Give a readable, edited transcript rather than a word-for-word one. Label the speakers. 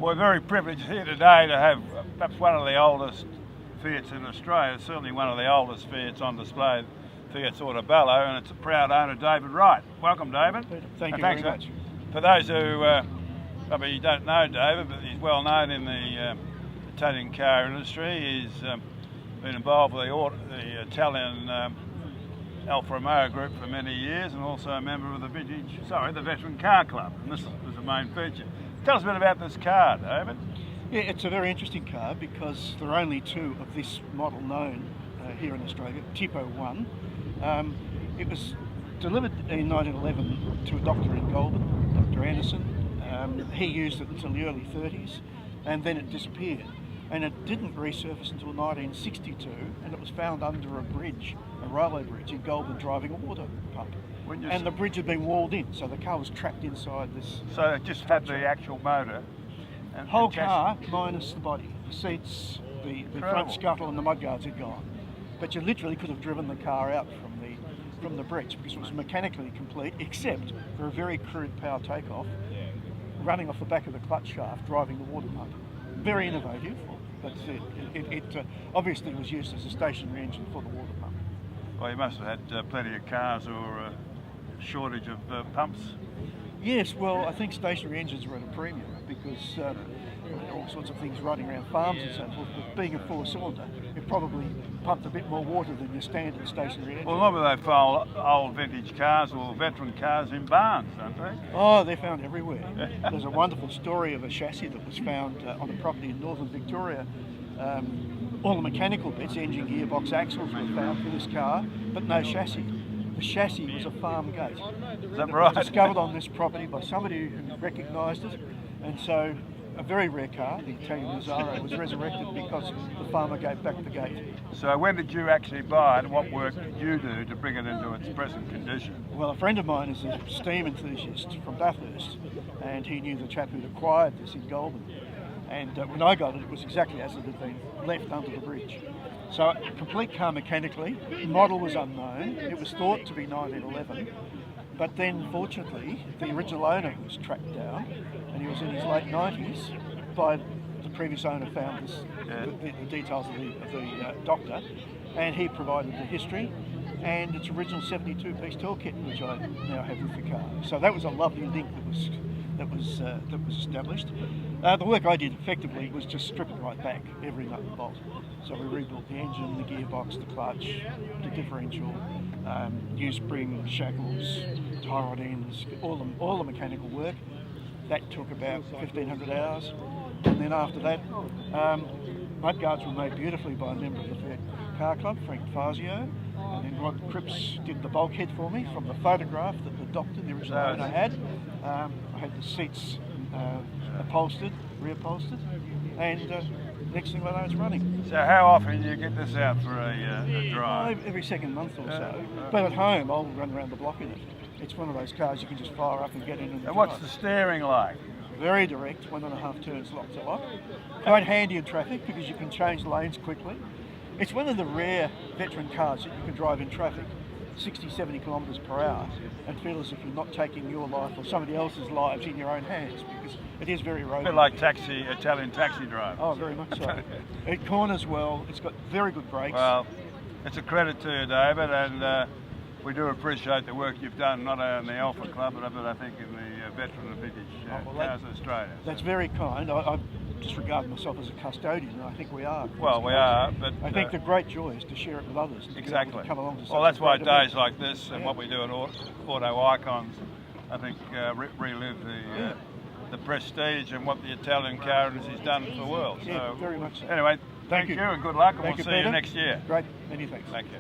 Speaker 1: We're very privileged here today to have perhaps one of the oldest Fiats in Australia, certainly one of the oldest Fiats on display, Fiat's Autobello, and it's a proud owner, David Wright. Welcome, David.
Speaker 2: Thank you very much.
Speaker 1: For those who probably don't know David, but he's well known in the Italian car industry. He's been involved with the Italian Alfa Romeo group for many years, and also a member of the Veteran Car Club, and this was the main feature. Tell us a bit about this car, David.
Speaker 2: Yeah, it's a very interesting car because there are only two of this model known here in Australia, Tipo 1. It was delivered in 1911 to a doctor in Goulburn, Dr. Anderson. He used it until the early 30s, and then it disappeared. And it didn't resurface until 1962, and it was found under a bridge, a railway bridge in Goulburn, driving a water pump. And the bridge had been walled in, so the car was trapped inside this.
Speaker 1: So it just had the actual motor?
Speaker 2: And whole car minus the body. The seats, the front scuttle and the mudguards had gone. But you literally could have driven the car out from the bridge because it was mechanically complete, except for a very crude power takeoff, running off the back of the clutch shaft, driving the water pump. Very innovative, but it obviously was used as a stationary engine for the water pump.
Speaker 1: Well, you must have had plenty of cars or a shortage of pumps.
Speaker 2: Yes, well, I think stationary engines were at a premium because there are all sorts of things running around farms and so forth, but being a four-cylinder, it probably pumped a bit more water than your standard stationary engine.
Speaker 1: Well, normally they find old vintage cars or veteran cars in barns, don't they?
Speaker 2: Oh, they're found everywhere. There's a wonderful story of a chassis that was found on a property in northern Victoria. All the mechanical bits, engine, gearbox, axles were found for this car, but no chassis. The chassis was a farm gate.
Speaker 1: Is that right?
Speaker 2: It was discovered on this property by somebody who recognised it, and so a very rare car, the Italian Mazzaro, was resurrected because the farmer gave back the gate.
Speaker 1: So when did you actually buy it, and what work did you do to bring it into its present condition?
Speaker 2: Well, a friend of mine is a steam enthusiast from Bathurst, and he knew the chap who'd acquired this in Goulburn. And when I got it, it was exactly as it had been left under the bridge. So complete car mechanically, the model was unknown. It was thought to be 1911, but then fortunately the original owner was tracked down, and he was in his late 90s. By the previous owner found this, the details of the doctor, and he provided the history and its original 72-piece toolkit, which I now have with the car. So that was a lovely link that was established. The work I did effectively was just strip it right back, every nut and bolt. So we rebuilt the engine, the gearbox, the clutch, the differential, new spring, shackles, tie rod ends, all the mechanical work. That took about 1,500 hours. And then after that, mudguards were made beautifully by a member of the Fiat Car Club, Frank Fazio. And then Rod Cripps did the bulkhead for me from the photograph that the doctor, the original owner, had. I had the seats upholstered, reupholstered, and next thing I know, it's running.
Speaker 1: So how often do you get this out for a drive?
Speaker 2: Every second month or so. But at home, I'll run around the block in it. It's one of those cars you can just fire up and get in and drive.
Speaker 1: What's the steering like?
Speaker 2: Very direct, 1.5 turns lock to lock. Quite handy in traffic because you can change lanes quickly. It's one of the rare veteran cars that you can drive in traffic 60, 70 kilometres per hour and feel as if you're not taking your life or somebody else's lives in your own hands, because it is very road.
Speaker 1: A bit like Italian taxi drivers.
Speaker 2: Oh, very much so. It corners well, it's got very good brakes.
Speaker 1: Well, it's a credit to you, David, and we do appreciate the work you've done, not only in the Alpha Club, but I think in the veteran and vintage cars in Australia.
Speaker 2: That's very kind. I just regard myself as a custodian, and I think we are.
Speaker 1: Well, we are, but
Speaker 2: I think the great joy is to share it with others.
Speaker 1: Exactly.
Speaker 2: To come along to
Speaker 1: well, that's why days
Speaker 2: event.
Speaker 1: like this and what we do at Auto Icons, I think, relive the prestige and what the Italian car industry has done for the world.
Speaker 2: Yeah, very much so.
Speaker 1: Anyway, thank you and good luck, and we'll see you next year.
Speaker 2: Great, many thanks.
Speaker 1: Thank you.